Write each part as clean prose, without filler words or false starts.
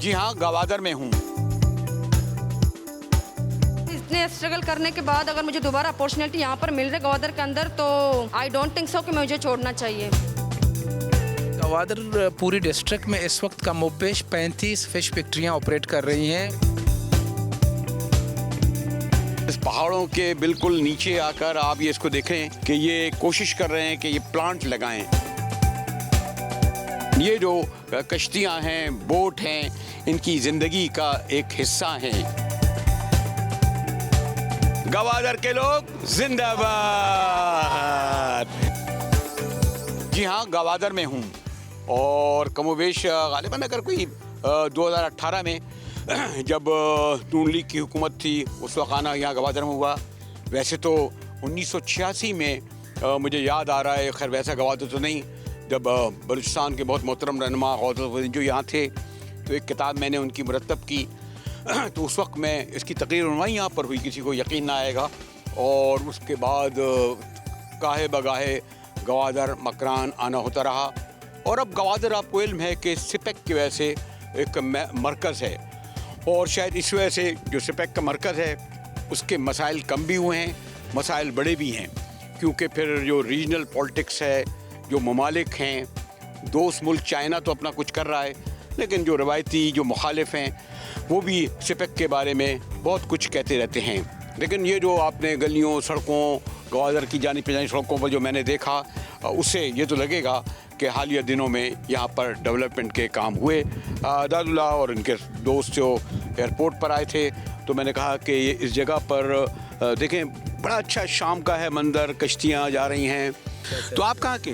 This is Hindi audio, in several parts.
जी हाँ, गवादर में हूँ। इतने स्ट्रगल करने के बाद अगर मुझे दोबारा अपॉर्चुनिटी यहाँ पर मिल रही है गवादर के अंदर, तो आई डोंट थिंक सो कि मुझे छोड़ना चाहिए। गवादर पूरी डिस्ट्रिक्ट में इस वक्त कमोबेश 35 फिश फैक्ट्रियाँ ऑपरेट कर रही हैं। इस पहाड़ों के बिल्कुल नीचे आकर आप ये इसको देखें कि ये कोशिश कर रहे हैं कि ये प्लांट लगाएं। ये जो कश्तियां हैं, बोट हैं, इनकी जिंदगी का एक हिस्सा हैं। गवादर के लोग जिंदाबाद। जी हाँ, गवादर में हूँ और कमोबेश गालिबन अगर कोई 2018 में जब नून लीग की हुकूमत थी उस वक्त आना यहाँ गवादर में हुआ। वैसे तो 1986 में मुझे याद आ रहा है, खैर वैसा गवादर तो नहीं, जब बलूचिस्तान के बहुत मोहतरम रहनुमा गौहर जो यहाँ थे तो एक किताब मैंने उनकी मुरतब की तो उस वक्त मैं इसकी तकरीर उनवाई यहाँ पर हुई, किसी को यकीन ना आएगा। और उसके बाद गाहे बगाहे गवादर मकरान आना होता रहा और अब गवादर आपको इल्म है कि सिपेक की वजह से एक मरकज़ है और शायद इस वजह से जो सिपेक का मरकज़ है उसके मसाइल कम भी हुए हैं, मसाइल बड़े भी हैं, क्योंकि फिर जो रीजनल पॉलिटिक्स है, जो ममालिक हैं, दोस्त मुल्क चाइना तो अपना कुछ कर रहा है, लेकिन जो रवायती जो मुखालिफ हैं वो भी सिपेक के बारे में बहुत कुछ कहते रहते हैं। लेकिन ये जो आपने गलियों सड़कों गवादर की जानी पहचानी सड़कों पर जो मैंने देखा, उससे ये तो लगेगा कि हालिया दिनों में यहाँ पर डेवलपमेंट के काम हुए। दादुल्ला और इनके दोस्त जो एयरपोर्ट पर आए थे तो मैंने कहा कि ये इस जगह पर देखें बड़ा अच्छा शाम का है मंजर, कश्तियाँ जा रही हैं। तो आप कहाँ के?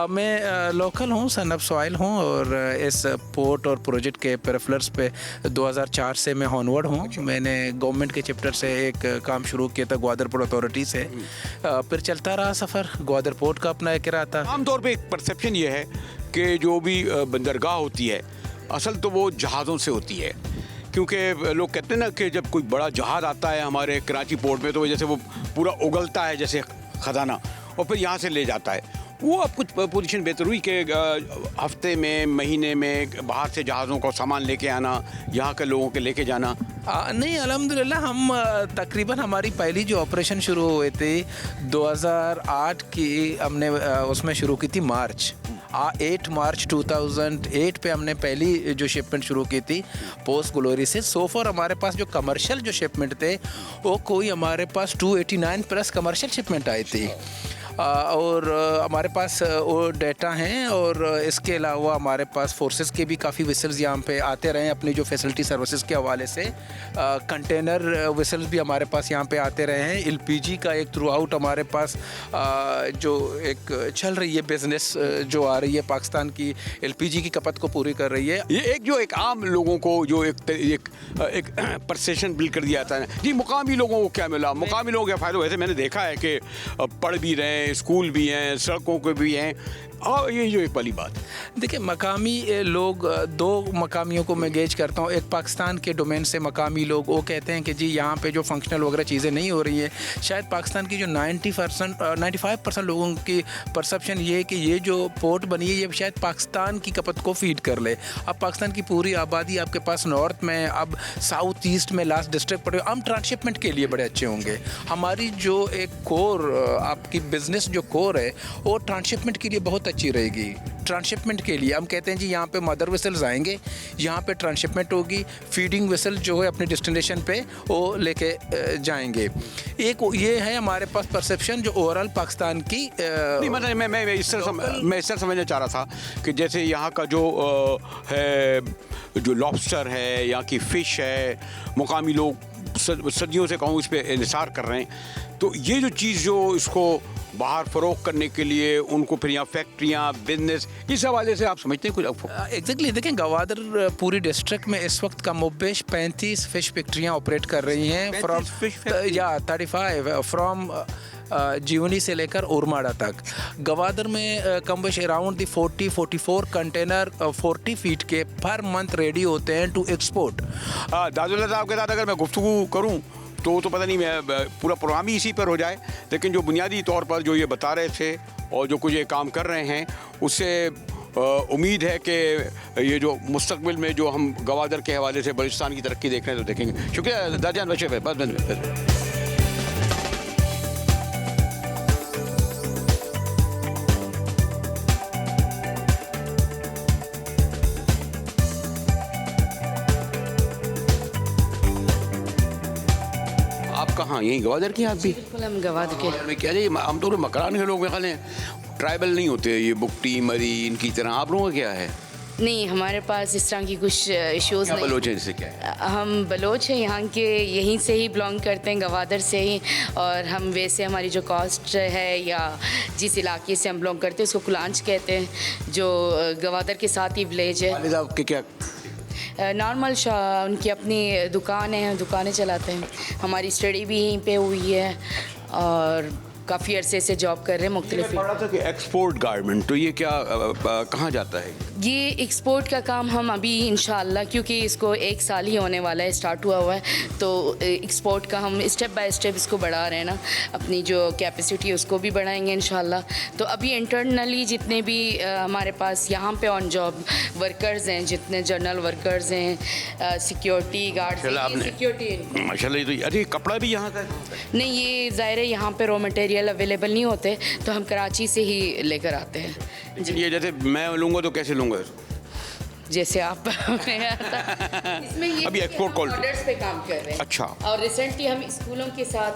मैं लोकल हूँ, सन ऑफ सॉइल हूँ और इस पोर्ट और प्रोजेक्ट के पेरिफेरल्स पे 2004 से मैं ऑनवर्ड हूँ। मैंने गवर्नमेंट के चैप्टर से एक काम शुरू किया था ग्वादर पोर्ट अथॉरिटी से, फिर चलता रहा सफ़र। ग्वादर पोर्ट का अपना एक रहा था। आमतौर पे एक परसेप्शन ये है कि जो भी बंदरगाह होती है असल तो वो जहाज़ों से होती है, क्योंकि लोग कहते हैं ना कि जब कोई बड़ा जहाज़ आता है हमारे कराची पोर्ट में तो जैसे वो पूरा उगलता है जैसे ख़जाना और फिर यहाँ से ले जाता है। वो अब कुछ पोजीशन बेहतर हुई कि हफ्ते में महीने में बाहर से जहाज़ों का सामान लेके आना, यहाँ के लोगों के लेके जाना। नहीं, अल्हम्दुलिल्लाह हम तकरीबन हमारी पहली जो ऑपरेशन शुरू हुए थे 2008 की हमने उसमें शुरू की थी मार्च 8 मार्च 2008 पे हमने पहली जो शिपमेंट शुरू की थी पोस्ट ग्लोरी से। सो फॉर हमारे पास जो कमर्शियल जो शिपमेंट थे वो कोई हमारे पास 289 प्लस कमर्शियल शिपमेंट आई थी और हमारे पास वो डेटा हैं। और इसके अलावा हमारे पास फोर्सेस के भी काफ़ी विसल्स यहाँ पे आते रहे अपनी जो फैसिलिटी सर्विसेज के हवाले से। कंटेनर विसल्स भी हमारे पास यहाँ पे आते रहे हैं। एलपीजी का एक थ्रू आउट हमारे पास जो एक चल रही है बिज़नेस जो आ रही है पाकिस्तान की एलपीजी की खपत को पूरी कर रही है। ये एक जो एक आम लोगों को जो एक परसेप्शन बिल्ड कर दिया जाता है जी, मुकामी लोगों को क्या मिला, मुकामी लोगों के फ़ायदे। वैसे मैंने देखा है कि पढ़ भी रहे हैं, स्कूल भी हैं, सड़कों के भी हैं। और ये जो एक पहली बात देखिए, मकामी लोग, दो मकामियों को मैं गेज करता हूँ। एक पाकिस्तान के डोमेन से मकामी लोग वो कहते हैं कि जी यहाँ पे जो फंक्शनल वगैरह चीज़ें नहीं हो रही है। शायद पाकिस्तान की जो 95% लोगों की परसेप्शन ये है कि ये जो पोर्ट बनी है ये शायद पाकिस्तान की खपत को फीड कर ले। अब पाकिस्तान की पूरी आबादी आपके पास नॉर्थ में, अब साउथ ईस्ट में लास्ट डिस्ट्रिक्ट पड़े, हम ट्रांसशिपमेंट के लिए बड़े अच्छे होंगे। हमारी जो एक कोर आपकी बिजनेस जो कोर है वो ट्रांसशिपमेंट के लिए बहुत अच्छी रहेगी। ट्रांसशिपमेंट के लिए हम कहते हैं जी यहाँ पे मदर वेसल्स आएंगे, यहाँ पे ट्रांसशिपमेंट होगी, फीडिंग वेसल जो है अपने डेस्टिनेशन पे वो लेके जाएंगे। एक ये है हमारे पास परसेप्शन जो ओवरऑल पाकिस्तान की नहीं, मतलब मैं इस तरह समझना चाह रहा था कि जैसे यहाँ का जो है जो लॉबस्टर है, यहाँ की फ़िश है, मुकामी लोग सदियों से कहूँ इस पर इंतज़ार कर रहे हैं। तो ये जो चीज़ जो इसको बाहर फ़रोग करने के लिए उनको फिर यहाँ फैक्ट्रियाँ, बिजनेस, इस हवाले से आप समझते हैं कुछ? एग्जैक्टली देखें, गवादर पूरी डिस्ट्रिक्ट में इस वक्त कमोबेश 35 फिश फैक्ट्रियाँ ऑपरेट कर रही हैं। फ्रॉम 35 फ्रॉम जीवनी से लेकर उरमाड़ा तक। गवादर में कमोबेश अराउंड दी 44 कंटेनर 40 फीट के पर मंथ रेडी होते हैं टू एक्सपोर्ट। दादुल्ला साहब के साथ अगर मैं गुफ्तगू करूँ तो पता नहीं मैं पूरा प्रोग्राम ही इसी पर हो जाए, लेकिन जो बुनियादी तौर पर जो ये बता रहे थे और जो कुछ ये काम कर रहे हैं उससे उम्मीद है कि ये जो मुस्तकबिल में जो हम गवादर के हवाले से बलूचिस्तान की तरक्की देख रहे हैं तो देखेंगे। शुक्रिया दाजान बच्चे भाई, बस। आप कहाँ, यहीं गवादर की आप भी? बिल्कुल हम गवादर के। में क्या है, आमतौर पर मकरान के लोग मेरे ख्याल है ट्राइबल नहीं होते, ये बुकटी मरी इनकी तरह। आप लोगों का क्या है? नहीं, हमारे पास इस तरह की कुछ इश्यूज़ नहीं। बलोच है, इससे क्या है? हम बलोच हैं, यहाँ के यहीं से ही बिलोंग करते हैं, गवादर से ही। और हम वैसे हमारी जो कास्ट है या जिस इलाके से हम बिलोंग करते हैं उसको कुलांच कहते हैं, जो गवादर के साथ ही विलेज है। वालिद आपके क्या? नॉर्मल उनकी अपनी दुकानें चलाते हैं। हमारी स्टडी भी यहीं पे हुई है और काफ़ी अरसे से जॉब कर रहे हैं मुख्तलिफ। पढ़ा था कि एक्सपोर्ट गारमेंट, तो ये क्या कहाँ जाता है? ये एक्सपोर्ट का काम हम अभी इंशाल्लाह, क्योंकि इसको 1 साल ही होने वाला है, स्टार्ट हुआ है, तो एक्सपोर्ट का हम स्टेप बाय स्टेप इसको बढ़ा रहे हैं ना, अपनी जो कैपेसिटी है उसको भी बढ़ाएंगे इंशाल्लाह। तो अभी इंटरनली जितने भी हमारे पास यहाँ पे ऑन जॉब वर्कर्स हैं, जितने जनरल वर्कर्स हैं, सिक्योरिटी गार्ड्स, सिक्योरिटी माशाल्लाह। ये तो अरे कपड़ा भी यहाँ का है? नहीं, ये ज़ाहिर है यहाँ पे रॉ मटेरियल अवेलेबल नहीं होते, तो हम कराची से ही लेकर आते हैं। लेकिन ये जैसे मैं लूँगा तो कैसे लूँगा? जैसे आप इसमें ये अभी एक्सपोर्ट ऑर्डर्स पे काम कर रहे हैं। अच्छा। और रिसेंटली हम स्कूलों के साथ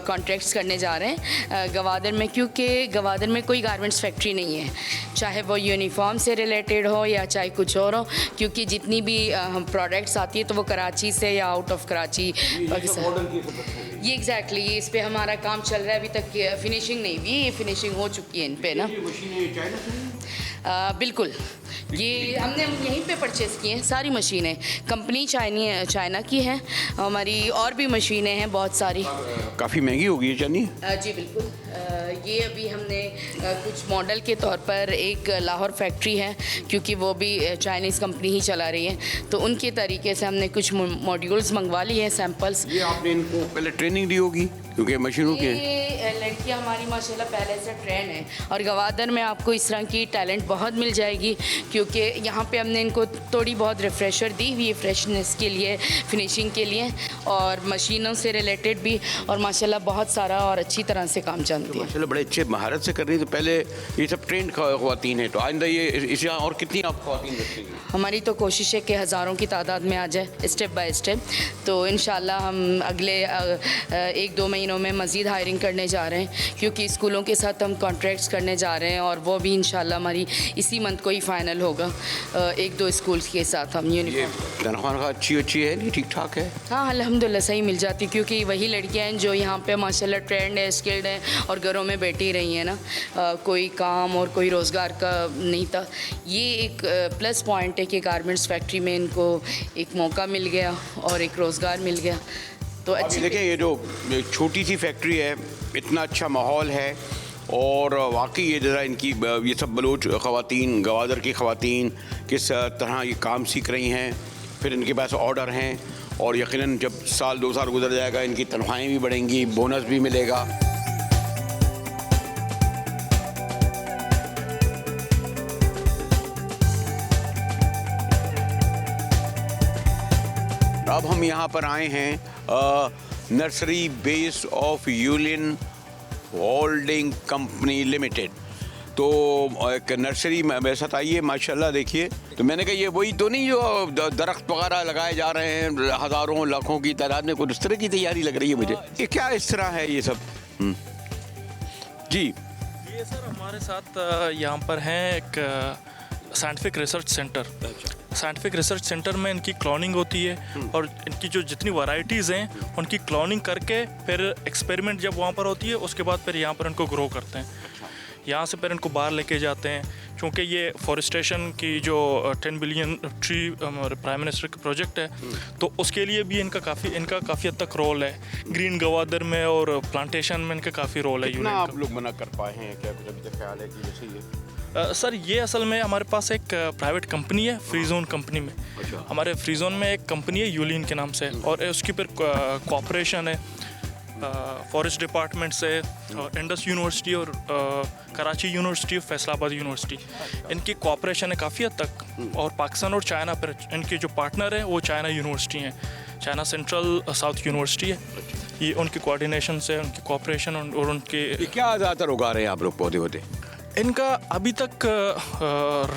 कॉन्ट्रैक्ट्स करने जा रहे हैं गवादर में, क्योंकि गवादर में कोई गारमेंट्स फैक्ट्री नहीं है, चाहे वो यूनिफॉर्म से रिलेटेड हो या चाहे कुछ और हो, क्योंकि जितनी भी हम प्रोडक्ट्स आती है तो वो कराची से या आउट ऑफ कराची पाकिस्तान। ये एग्जैक्टली ये इस पे हमारा काम चल रहा है, अभी तक फिनिशिंग नहीं हुई, ये फिनिशिंग हो चुकी है इन पे ना। बिल्कुल, ये हमने यहीं पे परचेज़ की हैं सारी मशीनें। कंपनी चाइना की है, हमारी और भी मशीनें हैं बहुत सारी। काफ़ी महंगी होगी ये चाइनी? जी बिल्कुल। ये अभी हमने कुछ मॉडल के तौर पर एक लाहौर फैक्ट्री है, क्योंकि वो भी चाइनीज़ कंपनी ही चला रही है, तो उनके तरीके से हमने कुछ मॉड्यूल्स मंगवा लिए हैं, सैम्पल्स। ये आपने इनको पहले ट्रेनिंग दी होगी क्योंकि मशीनों के? ये लड़कियां हमारी माशाल्लाह पहले से ट्रेन है, और गवादर में आपको इस तरह की टैलेंट बहुत मिल जाएगी, क्योंकि यहाँ पे हमने इनको थोड़ी बहुत रिफ्रेशर दी हुई है फ्रेशनेस के लिए, फिनिशिंग के लिए, और मशीनों से रिलेटेड भी, और माशाल्लाह बहुत सारा और अच्छी तरह से काम जानती है। माशाल्लाह बड़े अच्छे महारत से कर रही है। तो पहले ये सब ट्रेंड ख़वातीन है, तो आइंदा ये इसे और कितनी आप ख़वातीन रखेंगे? हमारी तो कोशिश है कि हज़ारों की तादाद में आ जाए स्टेप बाय स्टेप। तो इंशाल्लाह हम अगले 1-2 महीनों में मज़ीद हायरिंग करने जा रहे हैं, क्योंकि स्कूलों के साथ हम कॉन्ट्रैक्ट्स करने जा रहे हैं, और वो भी इंशाल्लाह हमारी इसी मंथ को ही फाइनल होगा। 1-2 स्कूल्स के साथ हम यूनिफॉर्म। तनख्वाह अच्छी है, नहीं ठीक ठाक है? हाँ अल्हम्दुलिल्लाह सही मिल जाती, क्योंकि वही लड़कियाँ हैं जो यहाँ पे माशाल्लाह ट्रेंड है, स्किल्ड हैं, और घरों में बैठी रही हैं ना, कोई काम और कोई रोज़गार का नहीं था। ये एक प्लस पॉइंट है कि गारमेंट्स फैक्ट्री में इनको एक मौका मिल गया और एक रोज़गार मिल गया, तो अच्छी। देखें, ये जो छोटी सी फैक्ट्री है, इतना अच्छा माहौल है, और वाकई ये ज़रा इनकी ये सब बलोच ख़वातीन, गवादर की ख़वातीन किस तरह ये काम सीख रही हैं, फिर इनके पास ऑर्डर हैं, और यकीनन जब 1-2 साल गुजर जाएगा इनकी तनख्वाहें भी बढ़ेंगी, बोनस भी मिलेगा। अब हम यहाँ पर आए हैं nursery base of Julian holding company limited. तो एक नर्सरी मेरे साथ आई है माशाल्लाह, देखिए। तो मैंने कहा ये वही तो नहीं जो दरख्त वगैरह लगाए जा रहे हैं हज़ारों लाखों की तादाद में, कुछ इस तरह की तैयारी लग रही है मुझे। ये क्या इस तरह है ये सब? जी ये सर हमारे साथ यहाँ पर है एक scientific research centre. Scientific research centre में इनकी क्लोनिंग होती है, और इनकी जो जितनी वैरायटीज़ हैं उनकी क्लोनिंग करके फिर एक्सपेरिमेंट जब वहाँ पर होती है उसके बाद फिर यहाँ पर इनको ग्रो करते हैं। यहाँ से फिर इनको बाहर लेके जाते हैं, क्योंकि ये फॉरेस्टेशन की जो 10 बिलियन ट्री प्राइम मिनिस्टर का प्रोजेक्ट है, तो उसके लिए भी इनका काफ़ी हद तक रोल है। ग्रीन गवादर में और प्लांटेशन में इनका काफ़ी रोल है। कितना आप लोग मना कर पाए हैं, क्या कुछ अभी तक ख्याल है कि जैसे ये? सर ये असल में हमारे पास एक प्राइवेट कंपनी है, फ्री जोन कंपनी में। हमारे फ्री जोन में एक कंपनी है यूलियन के नाम से, और उसकी फिर कॉपरेशन है फॉरेस्ट डिपार्टमेंट से, इंडस यूनिवर्सिटी और कराची यूनिवर्सिटी और फैसलाबाद यूनिवर्सिटी, इनकी कोऑपरेशन है काफ़ी हद तक। और पाकिस्तान और चाइना पर इनके जो पार्टनर हैं वो चाइना यूनिवर्सिटी हैं, चाइना सेंट्रल साउथ यूनिवर्सिटी है। ये उनकी कोऑर्डिनेशन से, उनकी कोऑपरेशन और उनके ये क्या ज़्यादातर उगा रहे हैं आप लोग पौधे वौधे? इनका अभी तक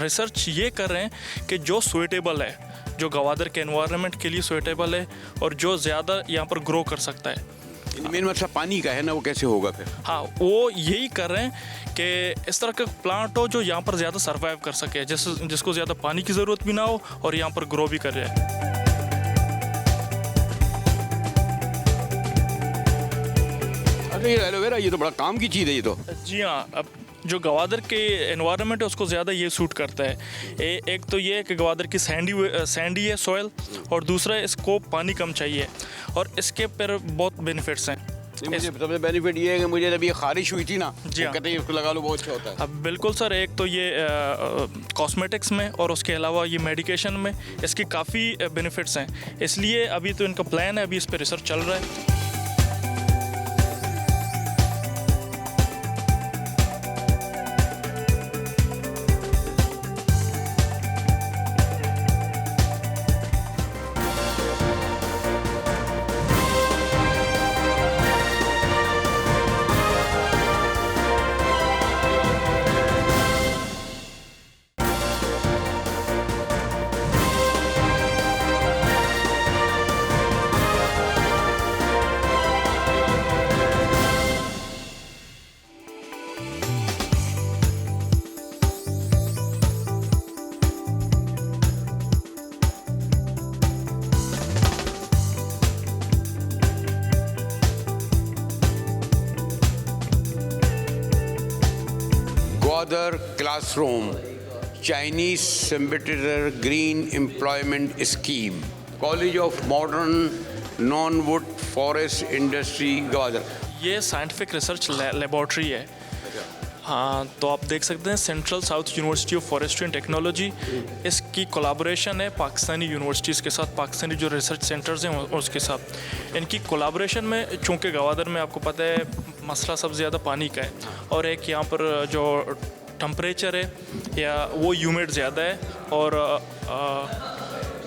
रिसर्च ये कर रहे हैं कि जो सुइटेबल है, जो गवादर के एनवायरनमेंट के लिए सुइटेबल है और जो ज़्यादा यहाँ पर ग्रो कर सकता है। मेन मसला पानी का है ना, वो कैसे होगा फिर? हाँ, वो यही कर रहे हैं कि इस तरह का प्लांट हो जो यहाँ पर ज़्यादा सर्वाइव कर सके, जिसको ज़्यादा पानी की ज़रूरत भी ना हो और यहाँ पर ग्रो भी कर जाए। अरे ये एलोवेरा, ये तो बड़ा काम की चीज़ है ये तो। जी हाँ, अब जो गवादर के एनवायरनमेंट है उसको ज़्यादा ये सूट करता है। एक तो ये है कि गवादर की सैंडी है सॉइल, और दूसरा इसको पानी कम चाहिए, और इसके पर बहुत बेनिफिट्स हैं। मुझे सबसे बेनिफिट ये है कि मुझे जब ये खारिश हुई थी ना, जी हाँ। कहते हैं इसको लगा लो बहुत अच्छा होता है। अब बिल्कुल सर, एक तो ये कॉस्मेटिक्स में और उसके अलावा ये मेडिकेशन में इसकी काफ़ी बेनिफिट्स हैं। इसलिए अभी तो इनका प्लान है, अभी इस पर रिसर्च चल रहा है। Gwadar Classroom, Chinese Symbiotic Green Employment Scheme, College of Modern Non-Wood Forest Industry, Gwadar. ये साइंटिफिक रिसर्च लेबॉर्ट्री है। हाँ, तो आप देख सकते हैं central south university of forestry and technology, इसकी कोलाबोरेशन है पाकिस्तानी यूनिवर्सिटीज़ के साथ, पाकिस्तानी जो रिसर्च सेंटर्स हैं उसके साथ। इनकी कोलाबोरेशन में, चूँकि गवादर में आपको पता है मसला सबसे ज़्यादा पानी का है, और एक यहाँ पर जो टम्परेचर है या वो ह्यूमिड ज़्यादा है, और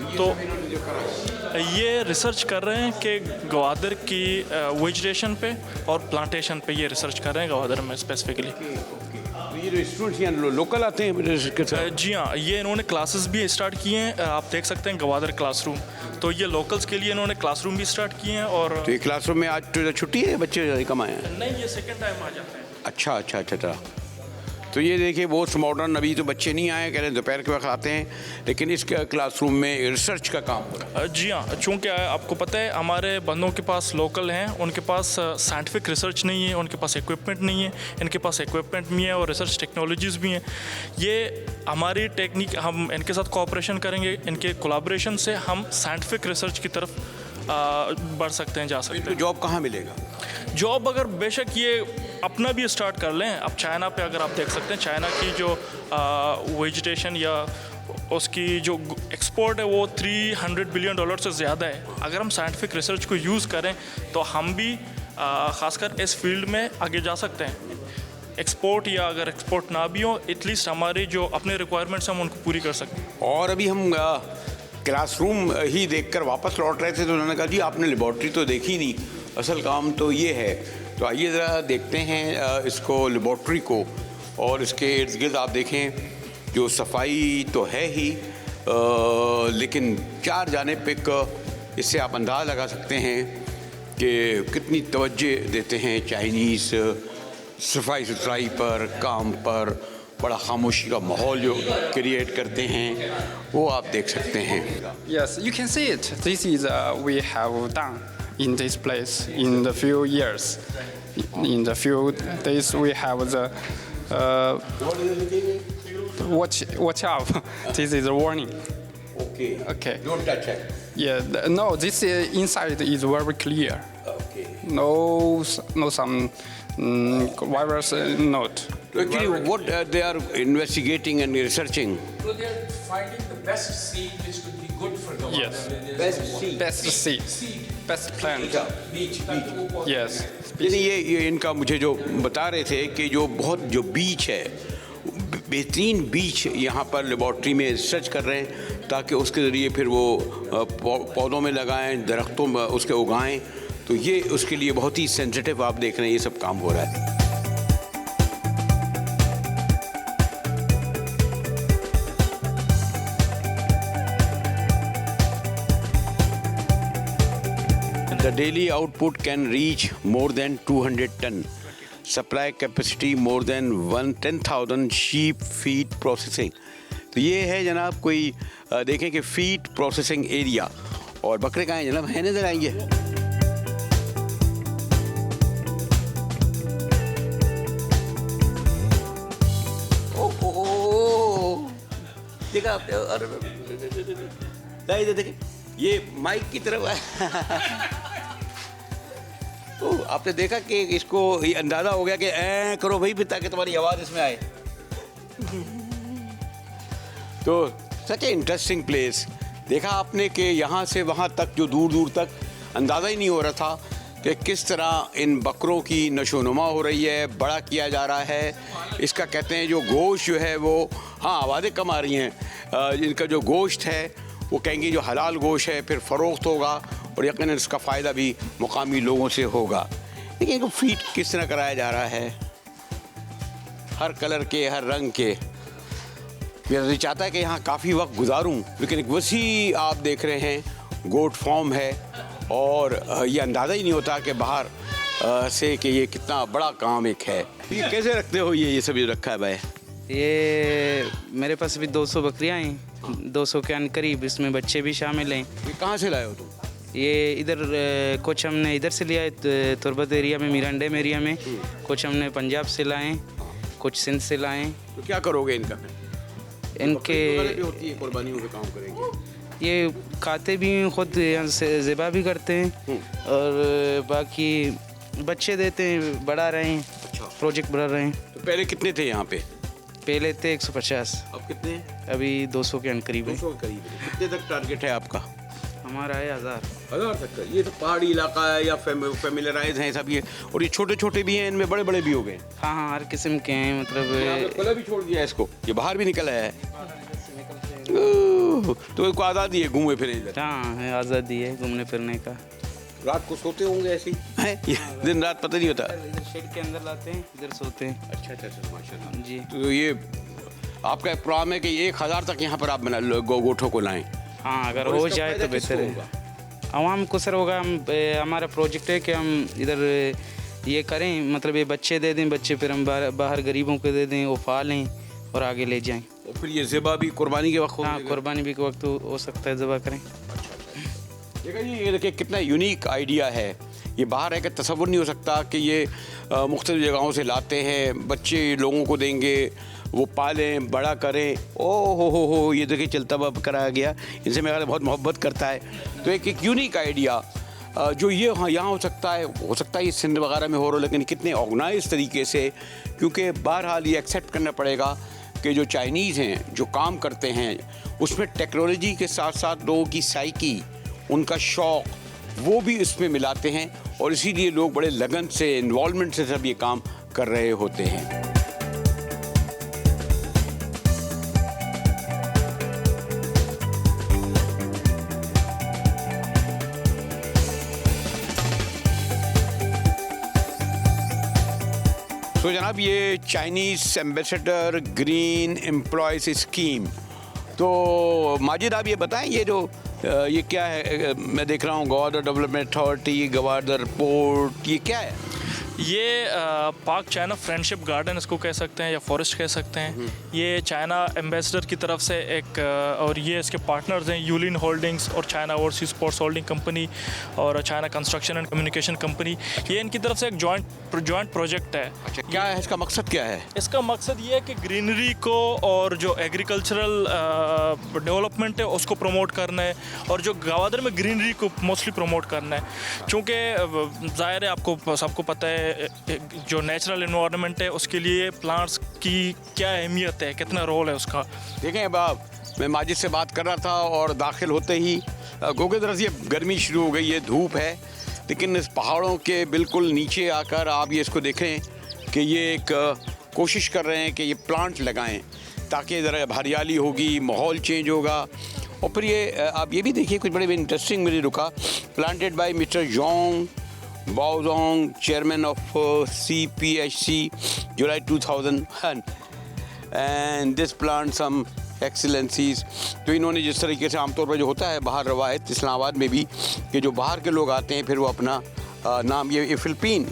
तो ये रिसर्च कर रहे हैं कि गवादर की वेजिटेशन पे और प्लांटेशन पे ये रिसर्च कर रहे हैं गवादर में स्पेसिफिकली। ये जो स्टूडेंट्स यहाँ लोकल आते हैं? जी हाँ, ये इन्होंने क्लासेस भी स्टार्ट किए हैं। आप देख सकते हैं गवादर क्लासरूम, तो ये लोकल्स के लिए इन्होंने क्लासरूम भी स्टार्ट किए हैं। और तो ये क्लासरूम में आज तो छुट्टी है, बच्चे कम आए हैं? नहीं, ये सेकेंड टाइम आ जाते हैं। अच्छा अच्छा अच्छा अच्छा। तो ये देखिए बहुत मॉडर्न, अभी तो बच्चे नहीं आए, कह रहे हैं दोपहर के वक्त आते हैं, लेकिन इस क्लासरूम में रिसर्च का काम हो रहा है। जी हाँ, चूँकि आपको पता है हमारे बंदों के पास लोकल हैं, उनके पास साइंटिफिक रिसर्च नहीं है, उनके पास इक्विपमेंट नहीं है। इनके पास इक्विपमेंट भी है और रिसर्च टेक्नोलॉजीज़ भी हैं। ये हमारी टेक्निक, हम इनके साथ कोऑपरेशन करेंगे, इनके कोलाब्रेशन से हम साइंटिफिक रिसर्च की तरफ बढ़ सकते हैं, जा सकते हैं। जॉब कहाँ मिलेगा? जॉब अगर बेशक ये अपना भी स्टार्ट कर लें, अब चाइना पे अगर आप देख सकते हैं, चाइना की जो वेजिटेशन या उसकी जो एक्सपोर्ट है वो $300 बिलियन से ज़्यादा है। अगर हम साइंटिफिक रिसर्च को यूज़ करें तो हम भी ख़ासकर इस फील्ड में आगे जा सकते हैं। एक्सपोर्ट या अगर एक्सपोर्ट ना भी हो, एटलीस्ट हमारे जो अपने रिक्वायरमेंट्स हैं हम उनको पूरी कर सकते हैं। और अभी हम क्लासरूम ही देखकर वापस लौट रहे थे, तो उन्होंने कहा जी आपने लेबॉर्ट्री तो देखी नहीं, असल काम तो ये है। तो आइए ज़रा देखते हैं इसको, लेबॉर्ट्री को, और इसके इर्द गिर्द आप देखें जो सफाई तो है ही, लेकिन चार जानिब एक इससे आप अंदाज़ लगा सकते हैं कि कितनी तवज्जो देते हैं चाइनीज़ सफाई सुथराई पर, काम पर, बड़ा खामोशी का माहौल जो क्रिएट करते हैं, वो आप देख सकते हैं। Yes, you can see it. This is we have done in this place in the few years. In the few days, we have the watch out. This is a warning. Okay. Okay. Don't touch it. Yeah. No, this inside is very clear. Okay. No some virus note. So actually, what they are investigating and researching? So they are finding the best seed which could be good for the Yes. Best seed. Best seed. seed best plant. Yes. यानी ये इनका मुझे जो बता रहे थे कि जो बीच है, बेहतरीन बीच यहाँ पर लेबॉर्ट्री में रिसर्च कर रहे हैं ताकि उसके ज़रिए फिर वो पौधों में लगाएं, दरख्तों में उसके उगाएं। तो ये उसके लिए बहुत ही सेंसिटिव, आप देख रहे हैं, ये सब काम हो रहा है। The daily output can reach more than 200 ton. Supply capacity more than 10,000 sheep feed processing. तो ये है जनाब कोई देखें कि फीड प्रोसेसिंग एरिया। और बकरे कहाँ हैं जनाब, है नजर आएंगे? देखा आपने? अरे देखिए ये माइक की तरफ तो आपने देखा कि इसको ये अंदाज़ा हो गया कि ऐ करो भाई फिर ताकि तुम्हारी आवाज़ इसमें आए। तो सच ए इंटरेस्टिंग प्लेस। देखा आपने कि यहाँ से वहाँ तक जो दूर दूर तक अंदाज़ा ही नहीं हो रहा था कि किस तरह इन बकरों की नशोनुमा हो रही है, बड़ा किया जा रहा है। इसका कहते हैं जो गोश्त जो है वो, हाँ आवाज़ें कम आ रही हैं, इनका जो गोश्त है वो कहेंगे जो हलाल गोश्त है, फिर फ़रोख्त होगा और यकीनन इसका फ़ायदा भी मुकामी लोगों से होगा। लेकिन इनको फीड किस तरह कराया जा रहा है, हर कलर के, हर रंग के। मेरा दिल चाहता है कि यहाँ काफ़ी वक्त गुजारूं, लेकिन एक वसी आप देख रहे हैं गोट फार्म है और ये अंदाज़ा ही नहीं होता कि बाहर से कि ये कितना बड़ा काम एक है। ये कैसे रखते हो ये सब जो रखा है भाई? ये मेरे पास भी 200 बकरियां हैं, 200 के करीब, इसमें बच्चे भी शामिल हैं। ये कहाँ से लाए हो तुम? ये इधर कुछ हमने इधर से लिया है, तुरबत एरिया में, मिरांडेम एरिया में। कुछ हमने पंजाब से लाए, कुछ सिंध से लाए। तो क्या करोगे इनका? इनके भी होती है, कुर्बानियों पे काम करेंगे। ये खाते भी हैं, खुद यहाँ से ज़िबा भी करते हैं और बाकी बच्चे देते हैं, बढ़ा रहे हैं। अच्छा। प्रोजेक्ट बढ़ा रहे हैं। तो पहले कितने थे यहाँ पे? पहले थे 150, अब कितने हैं? अभी 200 के करीब है। 200 के करीब है। कितने तक टारगेट है आपका? हमारा है 1000 तक का। ये तो पहाड़ी इलाका है या फेमिलराइज हैं सब ये, और ये छोटे छोटे भी हैं, इनमें बड़े बड़े भी हो गए। हाँ हाँ, हर किस्म के हैं। मतलब खुला भी छोड़ दिया इसको, ये बाहर भी निकल आया है। तो इसको आज़ादी है घूमे फिरे इधर? हाँ है, आज़ादी है घूमने फिरने का। रात को सोते होंगे ऐसे ही हैं? दिन रात पता नहीं होता। इधर शेड के अंदर लाते हैं, इधर सोते हैं। अच्छा माशाल्लाह जी। तो ये आपका प्रोग्राम है कि 1000 तक यहाँ पर आप बना गोठों को लाएं? हाँ, अगर और हो इसका जाए फायदा तो बेहतर किसको है। आवाम को सर होगा। हमारा प्रोजेक्ट है कि हम इधर ये करें, मतलब ये बच्चे दे दें, बच्चे फिर हम बाहर गरीबों को दे दें, वो पालें और आगे ले जाएं। और फिर ये ज़िबा भी कुर्बानी के वक्त हो? हाँ, कुर्बानी भी के वक्त हो सकता है ज़िबा करें। देखा जी, ये देखिए कितना यूनिक आइडिया है। ये बाहर है कि तसव्वुर नहीं हो सकता कि ये मुख्तलिफ़ जगहों से लाते हैं, बच्चे लोगों को देंगे, वो पालें, बड़ा करें। ओ हो, ये देखिए चलता हुआ कराया गया। इनसे मेरा बहुत मोहब्बत करता है। तो एक यूनिक आइडिया जो ये यहाँ हो सकता है ये सिंध वगैरह में हो रहा, लेकिन कितने ऑर्गेनाइज तरीके से, क्योंकि बहरहाल ये एक्सेप्ट करना पड़ेगा कि जो चाइनीज़ हैं जो काम करते हैं उसमें टेक्नोलॉजी के साथ साथ लोगों की साइकी, उनका शौक़, वो भी इसमें मिलाते हैं और इसीलिए लोग बड़े लगन से, इन्वॉल्वमेंट से सब ये काम कर रहे होते हैं। तो जनाब ये Chinese ambassador green employees scheme, तो माजिद आप ये बताएं ये क्या है? मैं देख रहा हूँ Gwadar development authority, Gwadar port, ये क्या है? ये पाक चाइना फ्रेंडशिप गार्डन इसको कह सकते हैं या फॉरेस्ट कह सकते हैं। ये चाइना एम्बेसडर की तरफ से एक और ये इसके पार्टनर्स हैं यूलिन होल्डिंग्स और China overseas sports holding company और China construction and communication company. ये इनकी तरफ से एक जॉइंट प्रोजेक्ट है। अच्छा, क्या है इसका मकसद? क्या है इसका मकसद ये है कि ग्रीनरी को और जो एग्रीकल्चरल डेवलपमेंट है उसको प्रमोट करना है और जो गवादर में ग्रीनरी को मोस्टली प्रमोट करना है। चूँकि ज़ाहिर है आपको सबको पता है जो नेचुरल एनवायरनमेंट है उसके लिए प्लांट्स की क्या अहमियत है, कितना रोल है उसका। देखें अब मैं माजिद से बात कर रहा था और दाखिल होते ही क्योंकि दरअसल ये गर्मी शुरू हो गई है, धूप है, लेकिन इस पहाड़ों के बिल्कुल नीचे आकर आप ये इसको देखें कि ये एक कोशिश कर रहे हैं कि ये प्लांट लगाएं ताकि ज़रा हरियाली होगी, माहौल चेंज होगा। और फिर ये आप ये भी देखिए, कुछ बड़े इंटरेस्टिंग मुझे रुका, planted by mister Zhong Baozhong, chairman of CPHC, July 2001, and this plant some excellencies. तो इन्होंने जिस तरीके से आमतौर पर जो होता है बाहर रवायत इस्लामाबाद में भी कि जो बाहर के लोग आते हैं फिर वो अपना नाम ये फिलिपीन।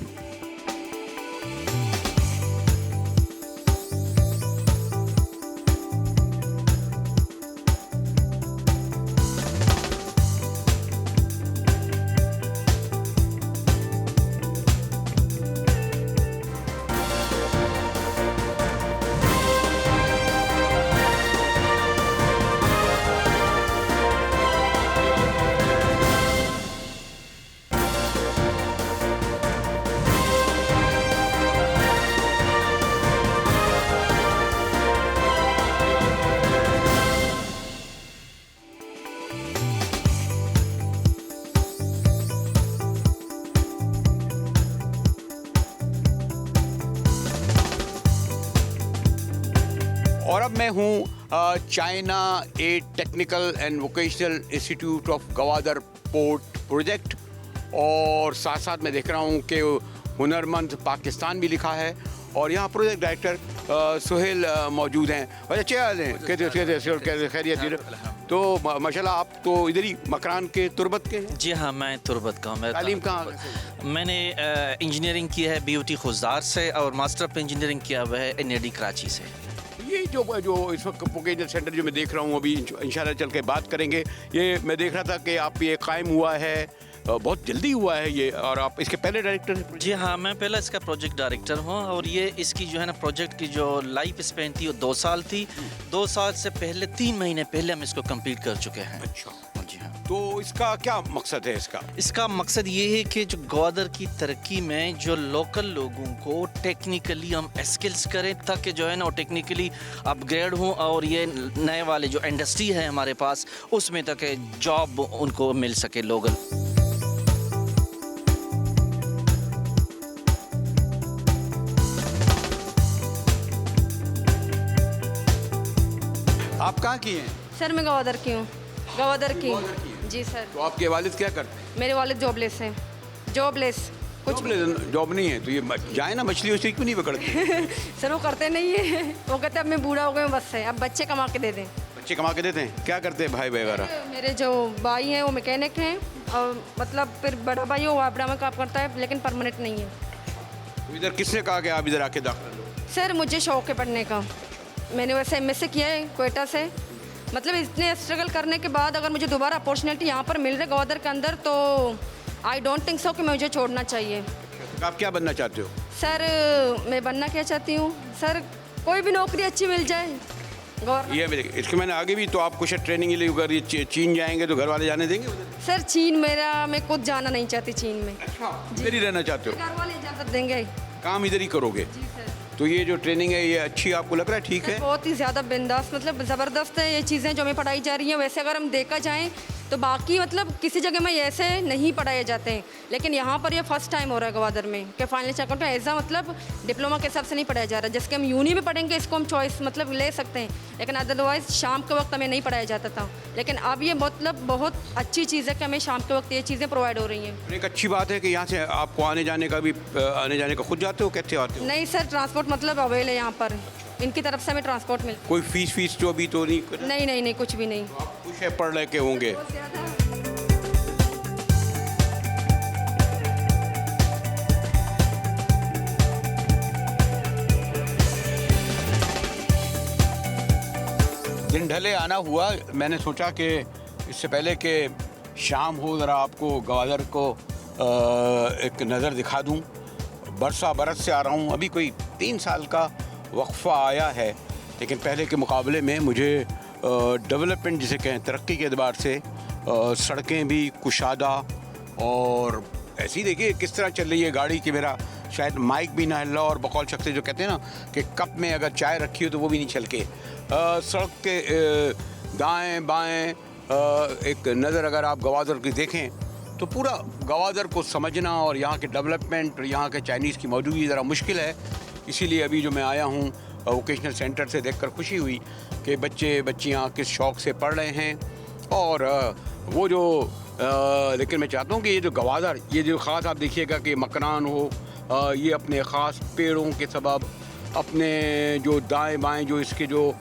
और अब मैं हूँ China A technical and vocational institute of Gwadar port project, और साथ साथ मैं देख रहा हूँ कि हुनरमंद पाकिस्तान भी लिखा है, और यहाँ प्रोजेक्ट डायरेक्टर सुहेल मौजूद हैं। बड़े अच्छे हाल हैं, कैसे खैरियत? तो माशाल्लाह आप तो इधर ही मकरान के तुरबत के हैं? जी हाँ, मैं तुरबत का हूँ। मैं तालीम कहाँ? मैंने इंजीनियरिंग की है BUT खुजदार से, और मास्टर ऑफ इंजीनियरिंग किया हुआ है NAD कराची से। ये जो इस वक्त वोकेशनल सेंटर जो मैं देख रहा हूँ, अभी इंशाल्लाह चल के बात करेंगे। ये मैं देख रहा था कि आप ये कायम हुआ है, बहुत जल्दी हुआ है ये, और आप इसके पहले डायरेक्टर हैं? जी हाँ, मैं पहला इसका प्रोजेक्ट डायरेक्टर हूँ, और ये इसकी जो है ना प्रोजेक्ट की जो लाइफ स्पेन थी वो 2 साल थी। 2 साल से पहले 3 महीने पहले हम इसको कंप्लीट कर चुके हैं। अच्छा, जी हाँ। तो इसका क्या मकसद है इसका? इसका मकसद ये है कि जो ग्वादर की तरक्की में जो लोकल लोगों को टेक्निकली हम स्किल्स करें, ताकि जो है ना वो टेक्निकली अपग्रेड हों, और ये नए वाले जो इंडस्ट्री है हमारे पास उसमें तक जॉब उनको मिल सके लोगल। आप कहाँ की हैं? सर मैं गवादर की हूँ, गवादर की। जी सर। तो आपके वालिद क्या करते हैं? मेरे वालिद जॉबलेस हैं, जॉबलेस कुछ जॉब नहीं है, तो ये जाए ना मछली उछली क्यों नहीं पकड़ते? सर वो करते नहीं है, वो कहते हैं अब मैं बूढ़ा हो गया बस है, अब बच्चे कमा के दे दें। बच्चे कमा के देते हैं? क्या करते हैं भाई वगैरह? मेरे जो भाई हैं वो मैकेनिक हैं, और मतलब फिर बड़ा भाई वो वापड़ा में काम करता है, लेकिन परमानेंट नहीं है। तो इधर किसने कहा कि आप इधर आके दाखिल हो? सर मुझे शौक है पढ़ने का, मैंने वैसे MSc किया है क्वेटा से। मतलब इतने स्ट्रगल करने के बाद अगर मुझे दोबारा अपॉर्चुनिटी यहाँ पर मिल रही है ग्वादर के अंदर, तो आई डोंट थिंक सो कि मुझे छोड़ना चाहिए। तो आप क्या बनना चाहते हो? सर मैं बनना क्या चाहती हूँ सर, कोई भी नौकरी अच्छी मिल जाए गवर्नमेंट। ये मेरे इसके मैंने आगे भी तो आप कुछ ट्रेनिंग के लिए अगर ये चीन जाएंगे तो घर वाले जाने देंगे उधर? सर चीन मैं खुद जाना नहीं चाहती चीन में। इधर ही रहना चाहते हो? घर वाले इजाज़त देंगे। काम इधर ही करोगे? जी सर। तो ये जो ट्रेनिंग है ये अच्छी आपको लग रहा है? ठीक है, बहुत ही ज़्यादा बिंदास, मतलब ज़बरदस्त है ये चीज़ें जो हमें पढ़ाई जा रही हैं। वैसे अगर हम देखा जाएँ तो बाकी मतलब किसी जगह में ऐसे नहीं पढ़ाए जाते हैं, लेकिन यहाँ पर ये फर्स्ट टाइम हो रहा है ग्वादर में कि फाइनल अकाउंट एज मतलब डिप्लोमा के हिसाब से नहीं पढ़ाया जा रहा। जैसे कि हम यूनी में पढ़ेंगे इसको हम चॉइस मतलब ले सकते हैं, लेकिन अदरवाइज़ शाम के वक्त हमें नहीं पढ़ाया जाता था। लेकिन अब ये मतलब बहुत अच्छी चीज़ है कि हमें शाम के वक्त ये चीज़ें प्रोवाइड हो रही हैं। एक अच्छी बात है कि यहाँ से आपको आने जाने का खुद जाते हो? कैसे आते हो? नहीं सर, ट्रांसपोर्ट मतलब अवेल है यहाँ पर, इनकी तरफ से हमें ट्रांसपोर्ट मिलता। कोई फीस जो अभी तो नहीं? नहीं कुछ भी नहीं। आप खुश है पढ़ के होंगे? दिन ढले आना हुआ, मैंने सोचा कि इससे पहले कि शाम हो ज़रा आपको ग्वादर को एक नज़र दिखा दूं। बरस से आ रहा हूं, अभी कोई 3 साल का वक्फ़ा आया है, लेकिन पहले के मुकाबले में मुझे डेवलपमेंट जिसे कहें तरक्की के एतबार से सड़कें भी कुशादा, और ऐसी देखिए किस तरह चल रही है गाड़ी कि मेरा शायद माइक भी ना हिल रहा, और बकौल शख्स जो कहते हैं ना कि कप में अगर चाय रखी हो तो वो भी नहीं छलके। सड़क के दाएं बाएं एक नज़र अगर आप गवादर की देखें तो पूरा गवादर को समझना और यहाँ के डेवलपमेंट और यहाँ के चाइनीज़ की मौजूदगी ज़रा मुश्किल है। इसीलिए अभी जो मैं आया हूँ वोकेशनल सेंटर से देखकर खुशी हुई कि बच्चे बच्चियाँ किस शौक़ से पढ़ रहे हैं। और वो जो लेकिन मैं चाहता हूँ कि ये जो गवादर, ये जो ख़ास आप देखिएगा कि मकान हो, ये अपने ख़ास पेड़ों के सबब, अपने जो दाएं बाएं जो इसके जो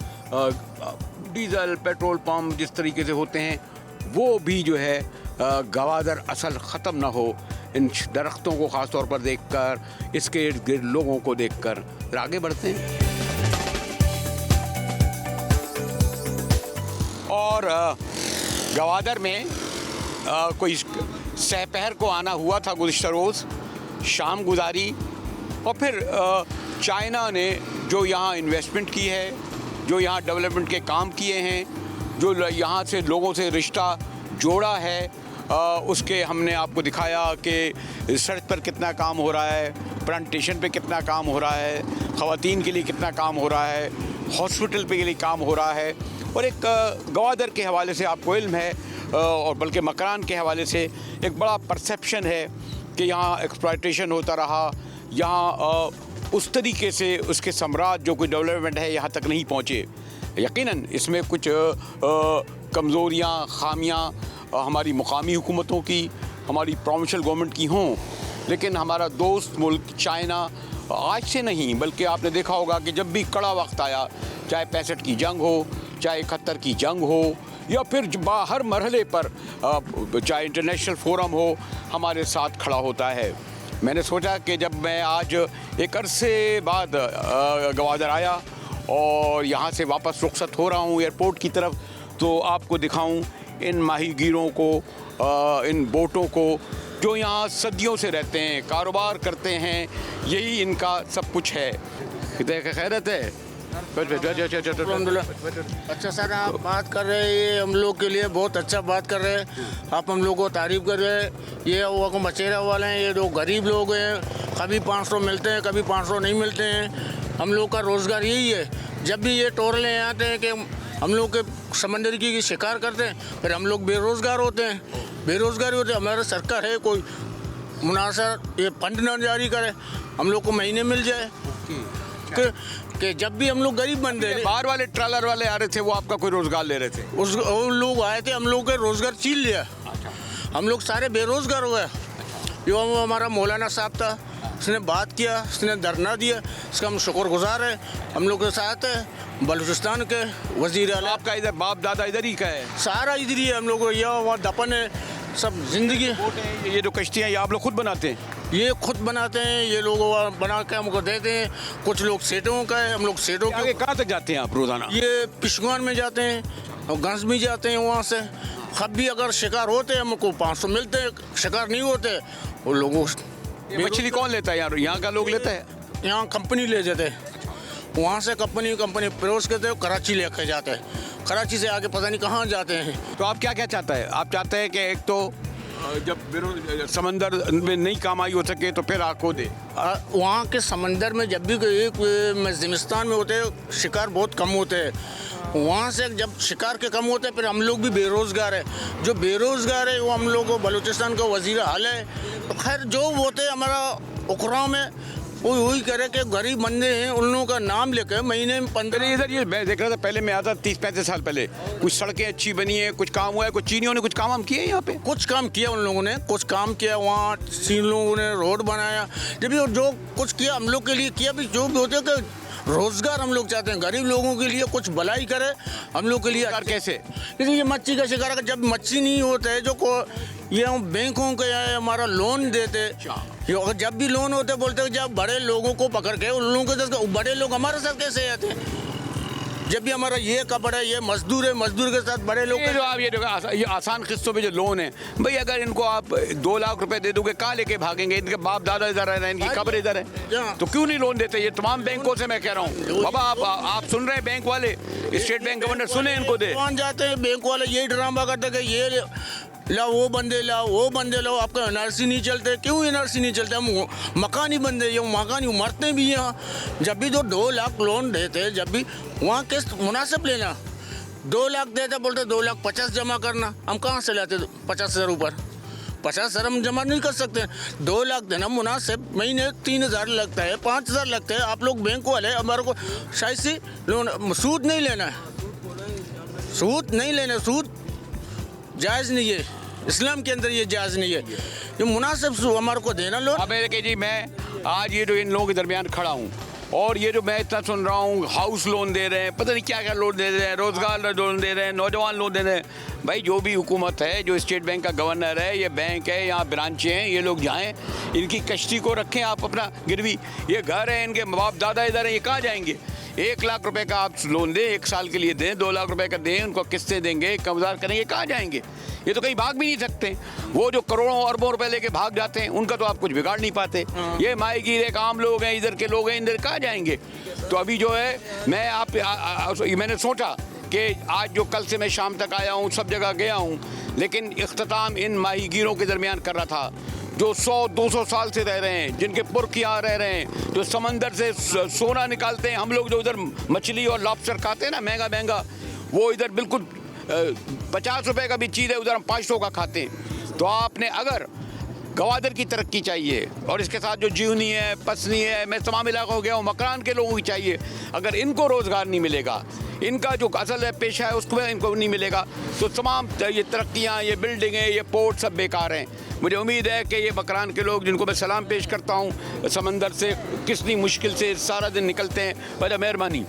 डीज़ल पेट्रोल पंप जिस तरीके से होते हैं, वो भी जो है गवादर असल ख़त्म ना हो। इन दरख्तों को ख़ास तौर पर देखकर, इसके इर्द गिर्द लोगों को देखकर आगे बढ़ते हैं। और गवादर में कोई सहपहर को आना हुआ था गुज़िश्ता रोज़, शाम गुजारी और फिर चाइना ने जो यहाँ इन्वेस्टमेंट की है, जो यहाँ डेवलपमेंट के काम किए हैं, जो यहाँ से लोगों से रिश्ता जोड़ा है, उसके हमने आपको दिखाया कि सड़क पर कितना काम हो रहा है, प्लांटेशन पे कितना काम हो रहा है, ख़वातीन के लिए कितना काम हो रहा है, हॉस्पिटल पे के लिए काम हो रहा है। और एक गवादर के हवाले से आपको इल्म है और बल्कि मकान के हवाले से एक बड़ा परसेप्शन है कि यहाँ एक्सप्लॉयटेशन होता रहा, यहाँ उस तरीके से उसके सम्राट जो कोई डेवलपमेंट है यहाँ तक नहीं पहुँचे। यकीनन इसमें कुछ कमज़ोरियाँ, खामियाँ हमारी मुकामी हुकूमतों की, हमारी प्रोविंशियल गवर्नमेंट की हों, लेकिन हमारा दोस्त मुल्क चाइना आज से नहीं बल्कि आपने देखा होगा कि जब भी कड़ा वक्त आया, चाहे 65 की जंग हो, चाहे 71 की जंग हो, या फिर हर मरहले पर चाहे इंटरनेशनल फोरम हो, हमारे साथ खड़ा होता है। मैंने सोचा कि जब मैं आज एक अरसे बाद गवादर आया और यहाँ से वापस रुखसत हो रहा हूँ एयरपोर्ट की तरफ, तो आपको दिखाऊं इन माहीगीरों को, इन बोटों को जो यहाँ सदियों से रहते हैं, कारोबार करते हैं, यही इनका सब कुछ है। खैरत है। अच्छा सर, आप बात कर रहे हैं, ये हम लोग के लिए बहुत अच्छा बात कर रहे हैं। आप हम लोग को तारीफ़ कर रहे हैं। ये वो मचेरा वाले हैं, ये जो गरीब लोग हैं, कभी 500 मिलते हैं, कभी 500 नहीं मिलते हैं। हम लोग का रोज़गार यही है। जब भी ये टोरले आते हैं कि हम लोग के समंदर की शिकार करते हैं, फिर हम लोग बेरोज़गार होते हैं। बेरोज़गारी होते हैं। हमारा सरकार है कोई मुनासिब ये फंड न जारी करे, हम लोग को महीने मिल जाए कि जब भी हम लोग गरीब बन रहे, बाहर वाले ट्रैलर वाले आ रहे थे, वो आपका कोई रोज़गार ले रहे थे? उन लोग आए थे, हम लोग के रोज़गार छीन लिया। हम लोग सारे बेरोज़गार हो गए। जो हमारा मौलाना साहब था, उसने बात किया, उसने धरना दिया, इसका हम शुक्रगुजार है। हम लोग के साथ है बलूचिस्तान के वज़ीर आला। आपका इधर बाप दादा इधर ही का है? सारा इधर ही है। हम लोग को यह वहाँ दफन है, सब जिंदगी। ये जो कश्तियाँ ये आप लोग खुद बनाते हैं? ये खुद बनाते हैं, ये लोग बना के हमको देते हैं। कुछ लोग सेठों का है, हम लोग सेठों के। कहाँ तक जाते हैं आप रोज़ाना? ये पिशगवान में जाते हैं और गंज में जाते हैं। वहाँ से कभी अगर शिकार होते हैं हमको 500 मिलते हैं, शिकार नहीं होते वो लोगों। मछली कौन लेता है यार? यहाँ का लोग लेता है? यहाँ कंपनी ले जाते हैं। वहाँ से कंपनी परोस के कराची लेके जाते हैं। कराची से आगे पता नहीं कहाँ जाते हैं। तो आप क्या क्या चाहते हैं? आप चाहते हैं कि एक तो जब समंदर में नहीं काम आई हो सके तो फिर आँखों दे। वहाँ के समंदर में जब भी एक ज़िमिस्तान में होते हैं, शिकार बहुत कम होते हैं। वहाँ से जब शिकार के कम होते हैं, फिर हम लोग भी बेरोज़गार है। जो बेरोज़गार है वो हम लोग को बलूचिस्तान का वज़ीर हाल है। तो खैर जो होते हैं हमारा उकराव में, वो वही करे कि गरीब बंदे हैं, उन लोगों का नाम लेकर महीने में 15। इधर ये मैं देख रहा था, पहले मैं आता 30-35 साल पहले, कुछ सड़कें अच्छी बनी है, कुछ काम हुआ है, कुछ चीनियों ने कुछ काम हम किए यहाँ पे। कुछ काम किया उन लोगों ने, कुछ काम किया। वहाँ चीन लोगों ने रोड बनाया। जब भी जो कुछ किया हम लोग के लिए किया भी, जो भी होते कि रोज़गार हम लोग चाहते हैं, गरीब लोगों के लिए कुछ भलाई करे हम लोग के लिए। कैसे? ये मच्छी का शिकार, जब मच्छी नहीं होता है, जो ये हम बैंकों के हमारा लोन देते, जब भी लोन होते बोलते जब बड़े लोगों को पकड़ के, उन लोगों के बड़े लोग हमारे साथ कैसे आते हैं? जब भी हमारा ये कपड़ा है, ये मजदूर है, मजदूर के साथ बड़े लोग। जो आप ये आसान किस्तों पे जो लोन है भाई, अगर इनको आप 2 लाख रुपए दे दोगे, कहाँ लेके भागेंगे? इनके बाप दादा इधर है, इनकी कब्र इधर है, तो क्यों नहीं लोन देते? ये तमाम बैंकों से मैं कह रहा हूँ। बाबा आप सुन रहे हैं? बैंक वाले, स्टेट बैंक गवर्नर सुने, इनको दे। जाते हैं बैंक वाले, यही ड्रामा करते कि ये लाओ, वो बंदे लाओ, वो बंदे लाओ। आपका एनआरसी नहीं चलते। क्यों एनआरसी नहीं चलते? हम मकानी बंदे, ये मकानी मरते भी यहाँ। जब भी जो 2 लाख लोन देते, जब भी वहाँ किस्त मुनासिब लेना, 2 लाख देते, बोलते 2,50,000 जमा करना। हम कहाँ से लाते 50,000 ऊपर? 50,000 हम जमा नहीं कर सकते। 2 लाख देना मुनासिब, महीने 3,000 लगता है, 5,000 लगता है। आप लोग बैंक वाले हमारे को शायद से लोन, सूद नहीं लेना है, सूद नहीं लेना, सूद जायज़ नहीं है, इस्लाम के अंदर ये जायज़ नहीं है। ये मुनासिब हमारे को देना लोन। अब मेरे के जी, मैं आज ये जो इन लोगों के दरमियान खड़ा हूँ और ये जो मैं इतना सुन रहा हूँ, हाउस लोन दे रहे हैं, पता नहीं क्या क्या लोन दे रहे हैं, रोज़गार लोन दे रहे हैं, नौजवान लोन दे रहे हैं। भाई जो भी हुकूमत है, जो स्टेट बैंक का गवर्नर है, ये बैंक है, यहाँ ब्रांचें हैं, ये लोग जाएँ, इनकी कश्ती को रखें आप अपना गिरवी। ये घर है, इनके बाप दादा इधर हैं, ये कहाँ जाएंगे? 1 लाख रुपए का आप लोन दें, 1 साल के लिए दें, 2 लाख रुपए का दें, उनको किस्तें देंगे, कर्जदार करेंगे, कहाँ जाएंगे? ये तो कहीं भाग भी नहीं सकते। वो जो करोड़ों अरबों रुपए लेके भाग जाते हैं, उनका तो आप कुछ बिगाड़ नहीं पाते। ये माहीगीर एक आम लोग हैं, इधर के लोग हैं, इधर कहाँ जाएंगे? तो अभी जो है, मैं मैंने सोचा कि आज जो कल से मैं शाम तक आया हूँ, सब जगह गया हूँ, लेकिन इख्तिताम इन माहीगीरों के दरमियान कर रहा था जो 100-200 साल से रह रहे हैं, जिनके पुरख यहाँ रह रहे हैं, जो समंदर से सोना निकालते हैं। हम लोग जो उधर मछली और लॉबस्टर खाते हैं ना महंगा महंगा, वो इधर बिल्कुल 50 रुपए का भी चीज़ है, उधर हम 500 का खाते हैं। तो आपने अगर गवादर की तरक्की चाहिए और इसके साथ जो जीवनी है, पसनी है, मैं तमाम इलाकों हो गया हूँ, मकरान के लोगों की चाहिए। अगर इनको रोज़गार नहीं मिलेगा, इनका जो असल है पेशा है उसको इनको नहीं मिलेगा, तो तमाम ये तरक्कियाँ, ये बिल्डिंगें, ये पोर्ट सब बेकार हैं। मुझे उम्मीद है कि ये मकरान के लोग, जिनको मैं सलाम पेश करता हूँ, समंदर से कितनी मुश्किल से सारा दिन निकलते हैं, वजह मेहरबानी।